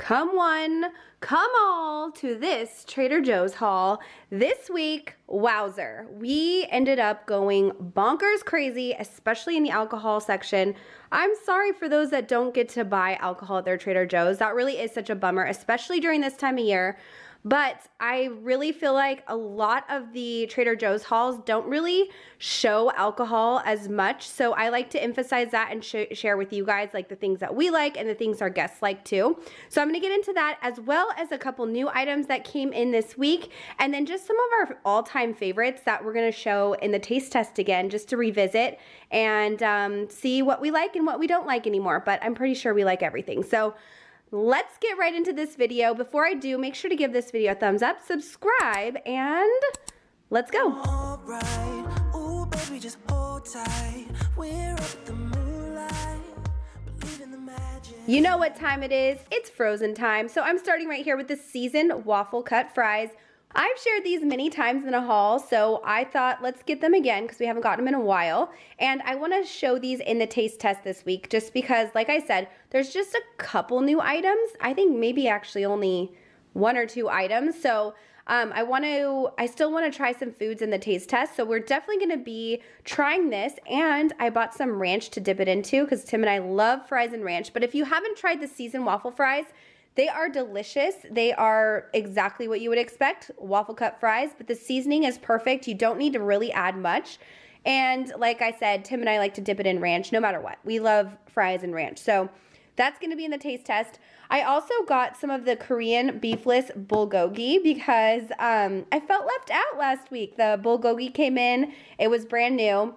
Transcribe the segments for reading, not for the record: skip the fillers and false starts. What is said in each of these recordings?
Come one, come all to this Trader Joe's haul. This week, wowzer, we ended up going bonkers crazy, especially in the alcohol section. I'm sorry for those that don't get to buy alcohol at their Trader Joe's. That really is such a bummer, especially during this time of year. But I really feel like a lot of the Trader Joe's hauls don't really show alcohol as much. So I like to emphasize that and share with you guys like the things that we like and the things our guests like too. So I'm gonna get into that as well as a couple new items that came in this week. And then just some of our all-time favorites that we're gonna show in the taste test again, just to revisit and see what we like and what we don't like anymore. But I'm pretty sure we like everything. So let's get right into this video. Before I do, make sure to give this video a thumbs up, subscribe, and let's go. All right. Ooh, baby, just hold tight. We're up at the moonlight. Believe in the magic. You know what time it is. It's frozen time. So I'm starting right here with the seasoned waffle cut fries. I've shared these many times in a haul, so I thought let's get them again because we haven't gotten them in a while. And I want to show these in the taste test this week just because, like I said, there's just a couple new items. I think maybe actually only one or two items. So I still want to try some foods in the taste test. So we're definitely going to be trying this. And I bought some ranch to dip it into because Tim and I love fries and ranch. But if you haven't tried the seasoned waffle fries, they are delicious. They are exactly what you would expect, waffle cut fries, but the seasoning is perfect. You don't need to really add much. And like I said, Tim and I like to dip it in ranch no matter what. We love fries and ranch. So that's gonna be in the taste test. I also got some of the Korean beefless bulgogi because I felt left out last week. The bulgogi came in, it was brand new,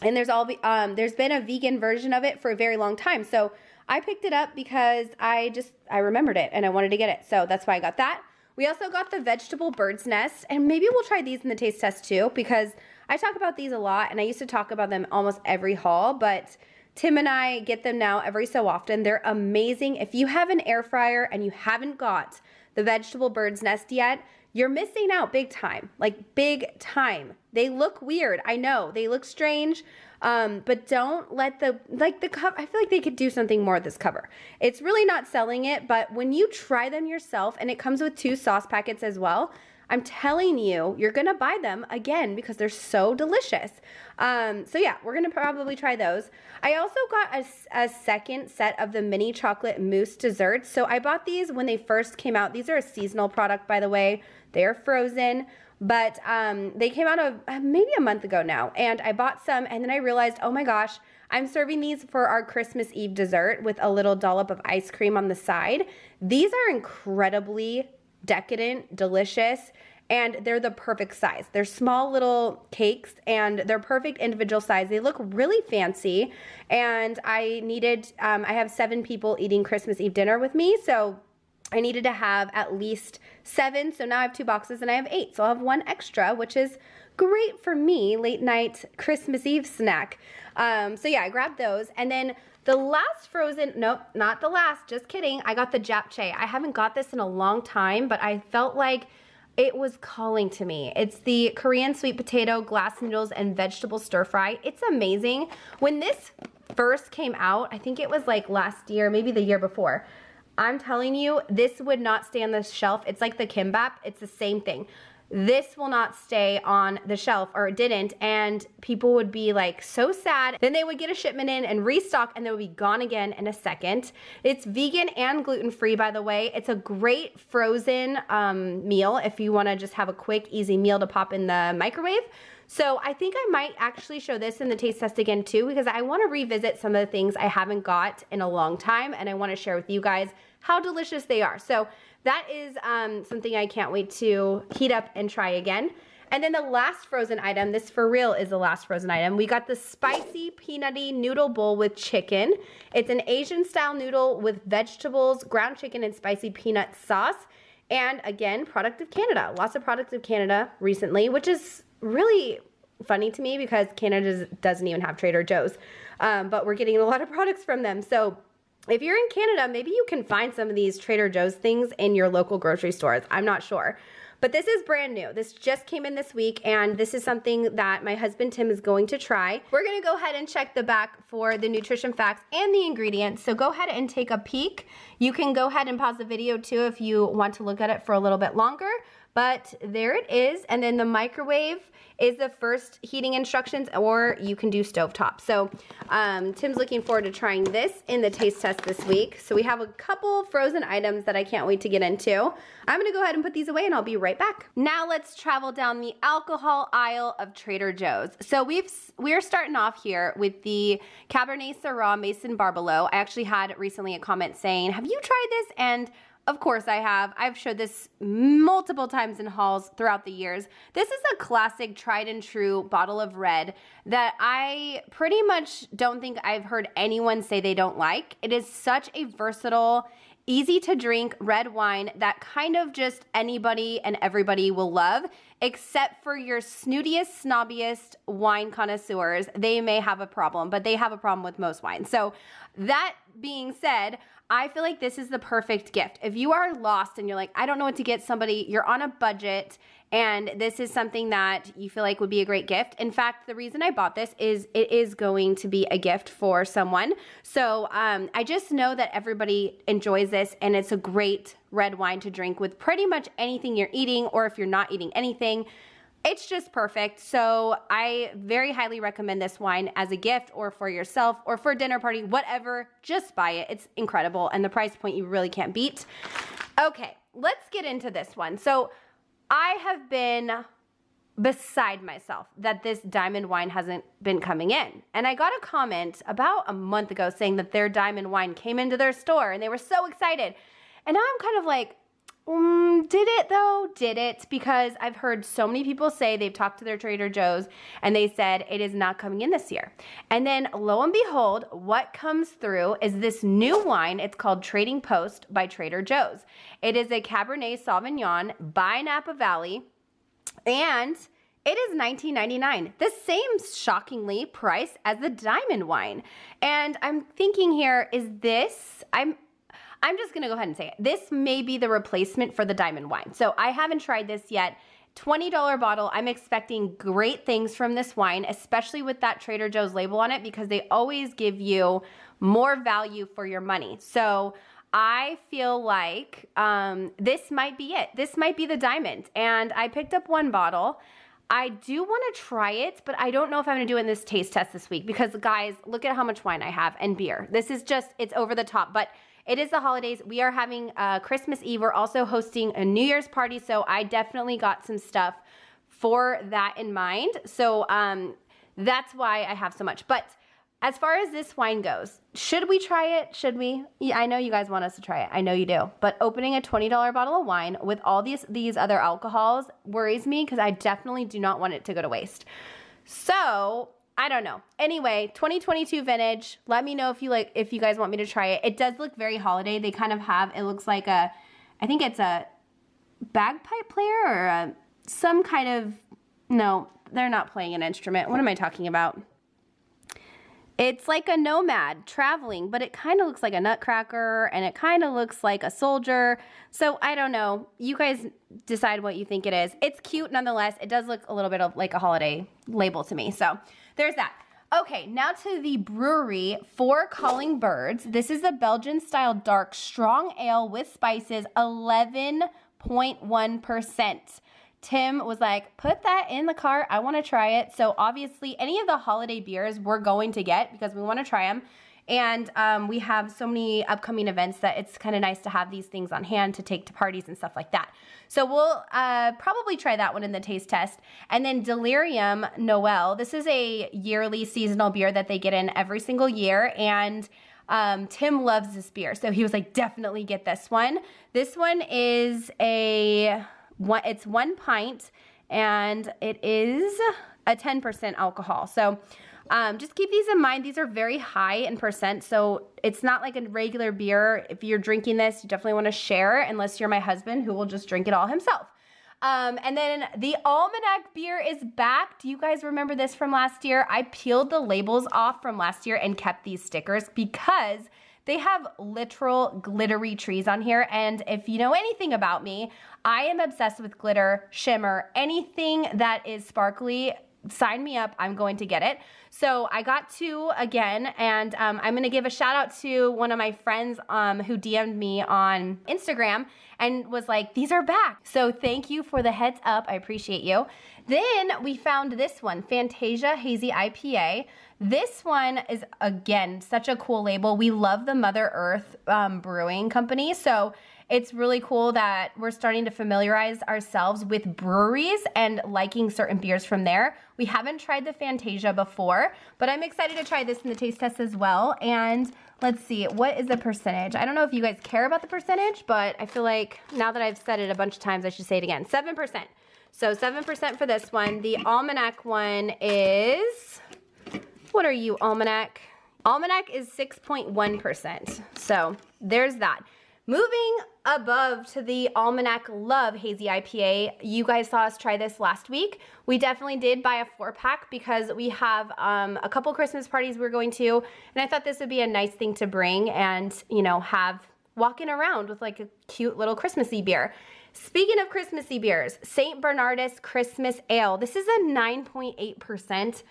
and there's been a vegan version of it for a very long time. So I picked it up because I remembered it and I wanted to get it. So that's why I got that. We also got the vegetable bird's nest, and maybe we'll try these in the taste test too because I talk about these a lot and I used to talk about them almost every haul, but Tim and I get them now every so often. They're amazing. If you have an air fryer and you haven't got the vegetable bird's nest yet, you're missing out big time, like big time. They look weird. I know they look strange. But don't let the cover, I feel like they could do something more with this cover. It's really not selling it, but when you try them yourself, and it comes with 2 sauce packets as well, I'm telling you, you're gonna buy them again because they're so delicious. So yeah, we're gonna probably try those. I also got a second set of the mini chocolate mousse desserts. So I bought these when they first came out. These are a seasonal product, by the way. They're frozen. But they came out of maybe a month ago now, and I bought some, and then I realized, oh my gosh, I'm serving these for our Christmas Eve dessert with a little dollop of ice cream on the side. These are incredibly decadent, delicious, and they're the perfect size. They're small little cakes, and they're perfect individual size. They look really fancy, and I have 7 people eating Christmas Eve dinner with me, so I needed to have at least 7, so now I have 2 boxes and I have 8, so I'll have 1 extra, which is great for me, late night Christmas Eve snack. So yeah, I grabbed those, and then the last frozen, nope, not the last, just kidding, I got the japchae. I haven't got this in a long time, but I felt like it was calling to me. It's the Korean sweet potato, glass noodles, and vegetable stir fry. It's amazing. When this first came out, I think it was like last year, maybe the year before, I'm telling you, this would not stay on the shelf. It's like the kimbap. It's the same thing. This will not stay on the shelf, or it didn't, and people would be like so sad. Then they would get a shipment in and restock, and they would be gone again in a second. It's vegan and gluten-free, by the way. It's a great frozen meal if you want to just have a quick, easy meal to pop in the microwave. So I think I might actually show this in the taste test again too, because I want to revisit some of the things I haven't got in a long time, and I want to share with you guys how delicious they are. So that is something I can't wait to heat up and try again. And then the last frozen item, this for real is the last frozen item. We got the spicy peanutty noodle bowl with chicken. It's an Asian style noodle with vegetables, ground chicken, and spicy peanut sauce. And again, product of Canada. Lots of products of Canada recently, which is really funny to me because Canada doesn't even have Trader Joe's. But we're getting a lot of products from them. So if you're in Canada, maybe you can find some of these Trader Joe's things in your local grocery stores. I'm not sure. But this is brand new. This just came in this week, and this is something that my husband Tim is going to try. We're gonna go ahead and check the back for the nutrition facts and the ingredients. So go ahead and take a peek. You can go ahead and pause the video too if you want to look at it for a little bit longer. But there it is, and then the microwave is the first heating instructions, or you can do stovetop. So Tim's looking forward to trying this in the taste test this week. So we have a couple frozen items that I can't wait to get into. I'm gonna go ahead and put these away and I'll be right back. Now let's travel down the alcohol aisle of Trader Joe's. So we're starting off here with the Cabernet Syrah Mason Barbelo. I actually had recently a comment saying, have you tried this? And of course I have. I've showed this multiple times in hauls throughout the years. This is a classic tried and true bottle of red that I pretty much don't think I've heard anyone say they don't like. It is such a versatile, easy to drink red wine that kind of just anybody and everybody will love, except for your snootiest, snobbiest wine connoisseurs. They may have a problem, but they have a problem with most wines. So that being said, I feel like this is the perfect gift. If you are lost and you're like, I don't know what to get somebody, you're on a budget, and this is something that you feel like would be a great gift. In fact, the reason I bought this is it is going to be a gift for someone. So I just know that everybody enjoys this, and it's a great red wine to drink with pretty much anything you're eating, or if you're not eating anything. It's just perfect. So I very highly recommend this wine as a gift, or for yourself, or for a dinner party, whatever. Just buy it. It's incredible, and the price point you really can't beat. Okay, let's get into this one. So I have been beside myself that this diamond wine hasn't been coming in. And I got a comment about a month ago saying that their diamond wine came into their store and they were so excited. And now I'm kind of like, did it though? Did it? Because I've heard so many people say they've talked to their Trader Joe's and they said it is not coming in this year. And then lo and behold, what comes through is this new wine. It's called Trading Post by Trader Joe's. It is a Cabernet Sauvignon by Napa Valley, and it is $19.99, the same shockingly price as the diamond wine. And I'm thinking here, is this, I'm just gonna go ahead and say it. This may be the replacement for the diamond wine. So I haven't tried this yet. $20 bottle. I'm expecting great things from this wine, especially with that Trader Joe's label on it, because they always give you more value for your money. So I feel like this might be it. This might be the diamond. And I picked up one bottle. I do want to try it, but I don't know if I'm going to do it in this taste test this week, because guys, look at how much wine I have and beer. This is just, it's over the top. But it is the holidays. We are having Christmas Eve. We're also hosting a New Year's party, so I definitely got some stuff for that in mind. So that's why I have so much. But as far as this wine goes, should we try it? Should we? Yeah, I know you guys want us to try it. I know you do. But opening a $20 bottle of wine with all these other alcohols worries me, because I definitely do not want it to go to waste. So I don't know. Anyway, 2022 vintage. Let me know if you guys want me to try it. It does look very holiday. They kind of have, it looks like I think it's a bagpipe player or some kind of, no, they're not playing an instrument. What am I talking about? It's like a nomad traveling, but it kind of looks like a nutcracker, and it kind of looks like a soldier. So I don't know. You guys decide what you think it is. It's cute nonetheless. It does look a little bit of like a holiday label to me. So there's that. Okay, now to the brewery for Calling Birds. This is a Belgian style dark strong ale with spices, 11.1%. Tim was like, put that in the cart. I want to try it. So obviously any of the holiday beers we're going to get, because we want to try them. And we have so many upcoming events that it's kind of nice to have these things on hand to take to parties and stuff like that. So we'll probably try that one in the taste test. And then Delirium Noel. This is a yearly seasonal beer that they get in every single year. And Tim loves this beer. So he was like, definitely get this one. This one is it's 1 pint, and it is a 10% alcohol. So just keep these in mind. These are very high in percent, so it's not like a regular beer. If you're drinking this, you definitely want to share, unless you're my husband, who will just drink it all himself. And then the Almanac beer is back. Do you guys remember this from last year? I peeled the labels off from last year and kept these stickers because They have literal glittery trees on here, and if you know anything about me, I am obsessed with glitter, shimmer, anything that is sparkly. Sign me up, I'm going to get it. So I got 2 again, and I'm gonna give a shout out to one of my friends who DM'd me on Instagram and was like, these are back. So thank you for the heads up, I appreciate you. Then we found this one, Fantasia Hazy IPA. This one is, again, such a cool label. We love the Mother Earth Brewing Company, so it's really cool that we're starting to familiarize ourselves with breweries and liking certain beers from there. We haven't tried the Fantasia before, but I'm excited to try this in the taste test as well. And let's see, what is the percentage? I don't know if you guys care about the percentage, but I feel like now that I've said it a bunch of times, I should say it again. 7%. So 7% for this one. The Almanac one is, what are you, Almanac? Almanac is 6.1%. So there's that. Moving above to the Almanac Love Hazy IPA, you guys saw us try this last week. We definitely did buy a 4-pack because we have a couple Christmas parties we're going to, and I thought this would be a nice thing to bring and, you know, have walking around with like a cute little Christmassy beer. Speaking of Christmassy beers, St. Bernardus Christmas Ale. This is a 9.8%.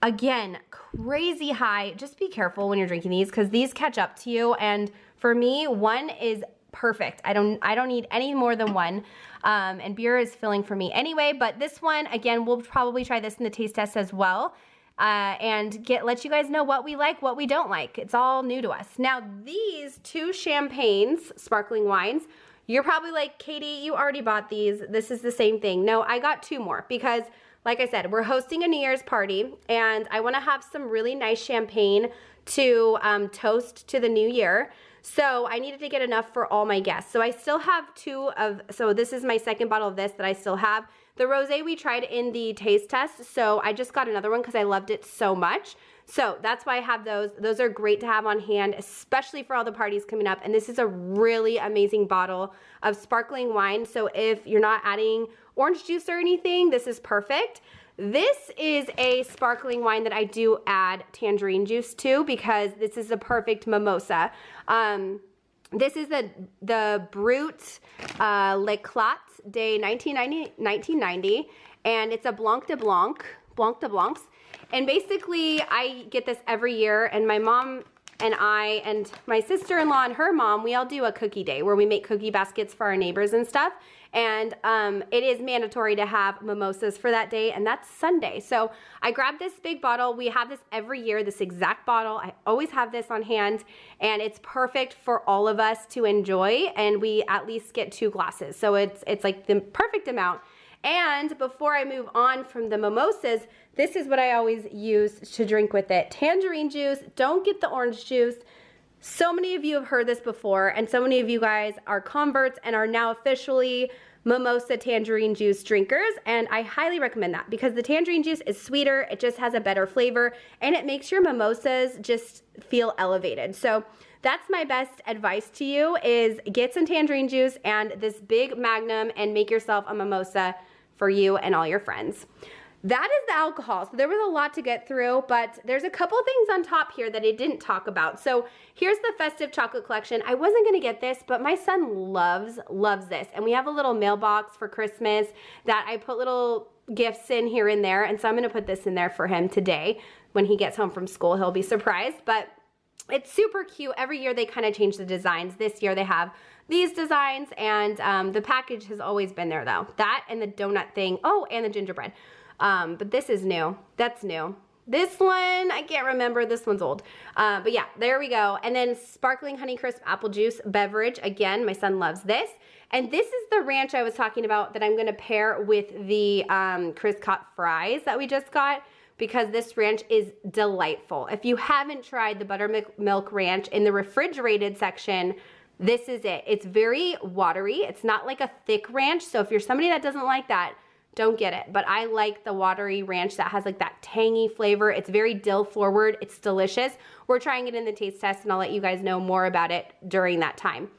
Again, crazy high. Just be careful when you're drinking these because these catch up to you, and for me, 1 is perfect. I don't need any more than 1. And beer is filling for me anyway, but this one, again, we'll probably try this in the taste test as well. And let you guys know what we like, what we don't like. It's all new to us. Now, these 2 champagnes, sparkling wines, you're probably like, Katie, you already bought these. This is the same thing. No, I got 2 more because, like I said, we're hosting a New Year's party, and I want to have some really nice champagne to toast to the new year. So I needed to get enough for all my guests. So I still have 2 of, so this is my second bottle of this that I still have. The rosé we tried in the taste test, so I just got another one because I loved it so much. So that's why I have those. Those are great to have on hand, especially for all the parties coming up. And this is a really amazing bottle of sparkling wine. So if you're not adding orange juice or anything, this is perfect. This is a sparkling wine that I do add tangerine juice to because this is a perfect mimosa. This is the Brut L'Eclat de 1990, and it's a Blanc de Blancs. And basically, I get this every year, and my mom and I and my sister-in-law and her mom, we all do a cookie day where we make cookie baskets for our neighbors and stuff. And it is mandatory to have mimosas for that day, and that's Sunday. So I grabbed this big bottle. We have this every year, this exact bottle. I always have this on hand, and it's perfect for all of us to enjoy, and we at least get 2 glasses. So it's like the perfect amount. And before I move on from the mimosas, this is what I always use to drink with it. Tangerine juice. Don't get the orange juice. So many of you have heard this before, and so many of you guys are converts and are now officially mimosa tangerine juice drinkers, and I highly recommend that because the tangerine juice is sweeter, it just has a better flavor, and it makes your mimosas just feel elevated. So that's my best advice to you, is get some tangerine juice and this big magnum and make yourself a mimosa for you and all your friends. That is the alcohol. So there was a lot to get through, but there's a couple things on top here that I didn't talk about. So here's the festive chocolate collection. I wasn't gonna get this, but my son loves this. And we have a little mailbox for Christmas that I put little gifts in here and there. And so I'm gonna put this in there for him today. When he gets home from school, he'll be surprised. But it's super cute. Every year they kind of change the designs. This year they have these designs, and the package has always been there though. That and the donut thing. Oh, and the gingerbread. But this is new. That's new. This one, I can't remember. This one's old. But yeah, there we go. And then sparkling Honeycrisp apple juice beverage. Again, my son loves this. And this is the ranch I was talking about that I'm going to pair with the Crisp-Cut fries that we just got, because this ranch is delightful. If you haven't tried the buttermilk ranch in the refrigerated section, this is it. It's very watery. It's not like a thick ranch. So if you're somebody that doesn't like that, don't get it. But I like the watery ranch that has like that tangy flavor. It's very dill forward. It's delicious. We're trying it in the taste test, and I'll let you guys know more about it during that time.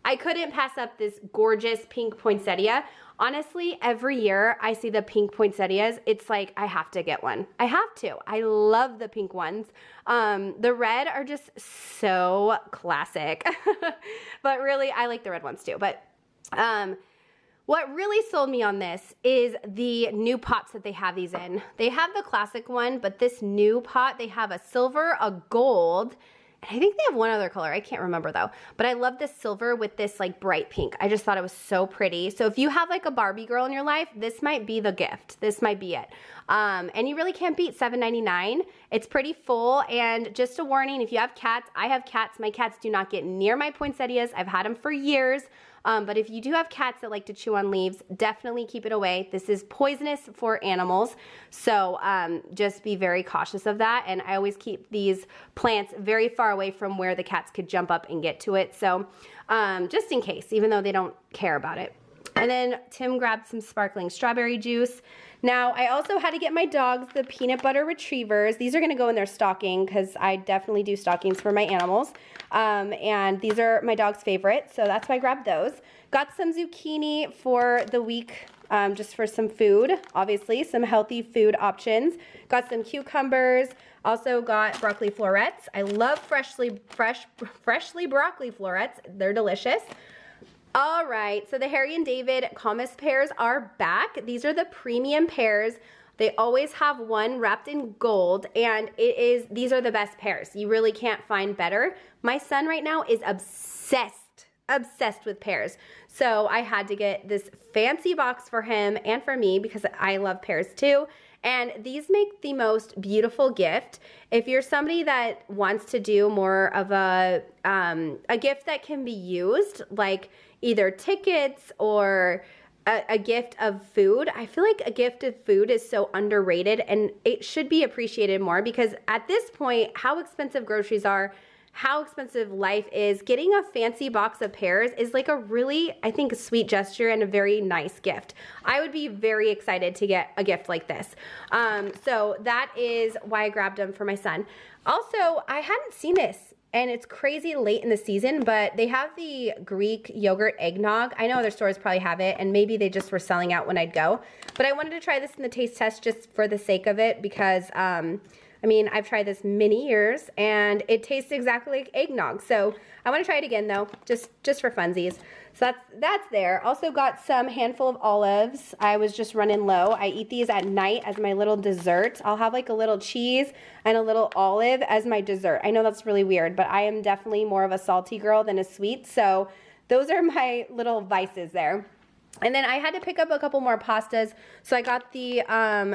I couldn't pass up this gorgeous pink poinsettia. Honestly, every year I see the pink poinsettias, it's like I have to get one. I have to. I love the pink ones. The red are just so classic. But really, I like the red ones too. But what really sold me on this is the new pots that they have these in. They have the classic one, but this new pot, they have a silver, a gold, and I think they have one other color. I can't remember though. But I love this silver with this like bright pink. I just thought it was so pretty. So if you have like a Barbie girl in your life, this might be the gift. This might be it. And you really can't beat $7.99. It's pretty full. And just a warning, if you have cats, I have cats. My cats do not get near my poinsettias. I've had them for years. But if you do have cats that like to chew on leaves, definitely keep it away. This is poisonous for animals. So just be very cautious of that. And I always keep these plants very far away from where the cats could jump up and get to it. So just in case, even though they don't care about it. And then Tim grabbed some sparkling strawberry juice. Now, I also had to get my dogs the peanut butter retrievers. These are gonna go in their stocking because I definitely do stockings for my animals. And these are my dog's favorite, so that's why I grabbed those. Got some zucchini for the week, just for some food, obviously, some healthy food options. Got some cucumbers, also got broccoli florets. I love freshly broccoli florets, they're delicious. All right, so the Harry and David Thomas pears are back. These are the premium pears. They always have one wrapped in gold, and these are the best pears. You really can't find better. My son right now is obsessed with pears. So I had to get this fancy box for him and for me because I love pears too. And these make the most beautiful gift. If you're somebody that wants to do more of a gift that can be used, like either tickets or a gift of food, I feel like a gift of food is so underrated and it should be appreciated more because at this point, how expensive groceries are, how expensive life is, getting a fancy box of pears is like a really, I think, a sweet gesture and a very nice gift. I would be very excited to get a gift like this. So that is why I grabbed them for my son. Also, I hadn't seen this, and it's crazy late in the season, but they have the Greek yogurt eggnog. I know other stores probably have it, and maybe they just were selling out when I'd go. But I wanted to try this in the taste test just for the sake of it because, I mean, I've tried this many years and it tastes exactly like eggnog. So I want to try it again though, just for funsies. So that's there. Also got some handful of olives. I was just running low. I eat these at night as my little dessert. I'll have like a little cheese and a little olive as my dessert. I know that's really weird, but I am definitely more of a salty girl than a sweet. So those are my little vices there. And then I had to pick up a couple more pastas. So I got the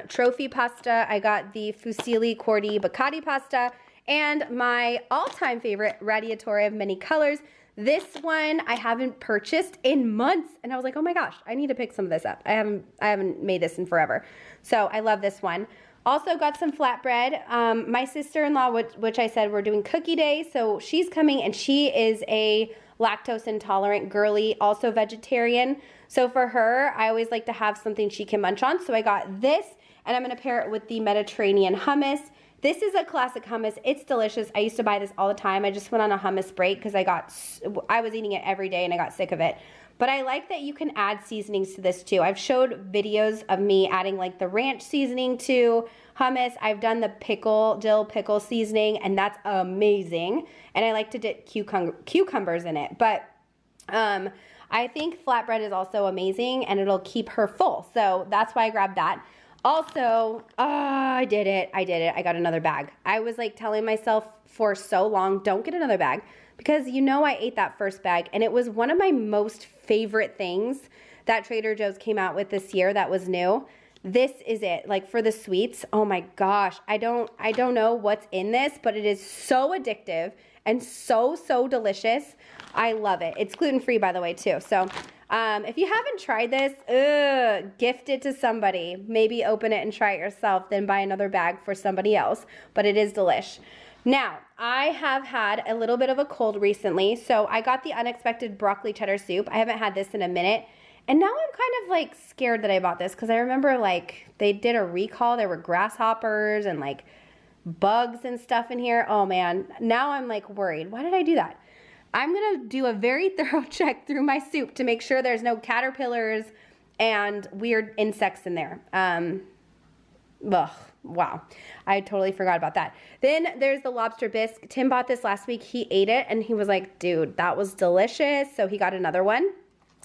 trophy pasta, I got the fusilli cordi bacati pasta, and my all-time favorite radiatore of many colors. This one I haven't purchased in months, and I was like, oh my gosh, I need to pick some of this up. I haven't made this in forever. So I love this one. Also got some flatbread. My sister-in-law, which I said we're doing cookie day, so she's coming and she is a lactose intolerant girly, also vegetarian. So for her, I always like to have something she can munch on. So I got this, and I'm gonna pair it with the Mediterranean hummus. This is a classic hummus. It's delicious. I used to buy this all the time. I just went on a hummus break because I was eating it every day and I got sick of it. But I like that you can add seasonings to this too. I've showed videos of me adding like the ranch seasoning to hummus. I've done the dill pickle seasoning, and that's amazing. And I like to dip cucumbers in it. But I think flatbread is also amazing and it'll keep her full. So that's why I grabbed that. Also, I did it. I got another bag. I was like telling myself for so long, don't get another bag, because you know I ate that first bag and it was one of my most favorite things that Trader Joe's came out with this year that was new. This is it. Like for the sweets, oh my gosh, I don't know what's in this, but it is so addictive and so delicious. I love it. It's gluten-free, by the way, too. So if you haven't tried this, gift it to somebody. Maybe open it and try it yourself, then buy another bag for somebody else. But it is delish. Now, I have had a little bit of a cold recently, so I got the unexpected broccoli cheddar soup. I haven't had this in a minute. And now I'm kind of like scared that I bought this because I remember like they did a recall. There were grasshoppers and like bugs and stuff in here. Oh man, now I'm like worried. Why did I do that? I'm gonna do a very thorough check through my soup to make sure there's no caterpillars and weird insects in there. Ugh, wow, I totally forgot about that. Then there's the lobster bisque. Tim bought this last week. He ate it and he was like, dude, that was delicious. So he got another one.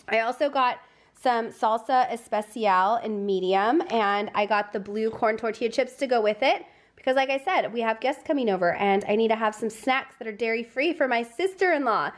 I also got some salsa especial in medium, and I got the blue corn tortilla chips to go with it because, like I said, we have guests coming over and I need to have some snacks that are dairy-free for my sister-in-law.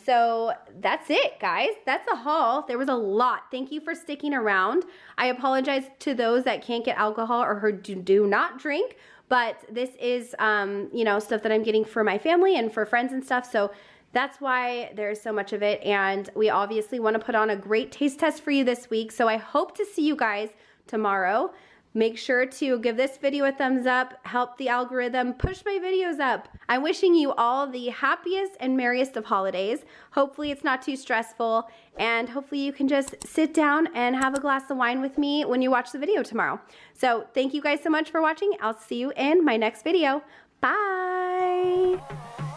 So that's it, guys. That's a haul. There was a lot. Thank you for sticking around. I apologize to those that can't get alcohol or who do not drink, but this is, you know, stuff that I'm getting for my family and for friends and stuff. So that's why there's so much of it, and we obviously want to put on a great taste test for you this week, so I hope to see you guys tomorrow. Make sure to give this video a thumbs up, help the algorithm push my videos up. I'm wishing you all the happiest and merriest of holidays. Hopefully it's not too stressful, and hopefully you can just sit down and have a glass of wine with me when you watch the video tomorrow. So thank you guys so much for watching. I'll see you in my next video. Bye!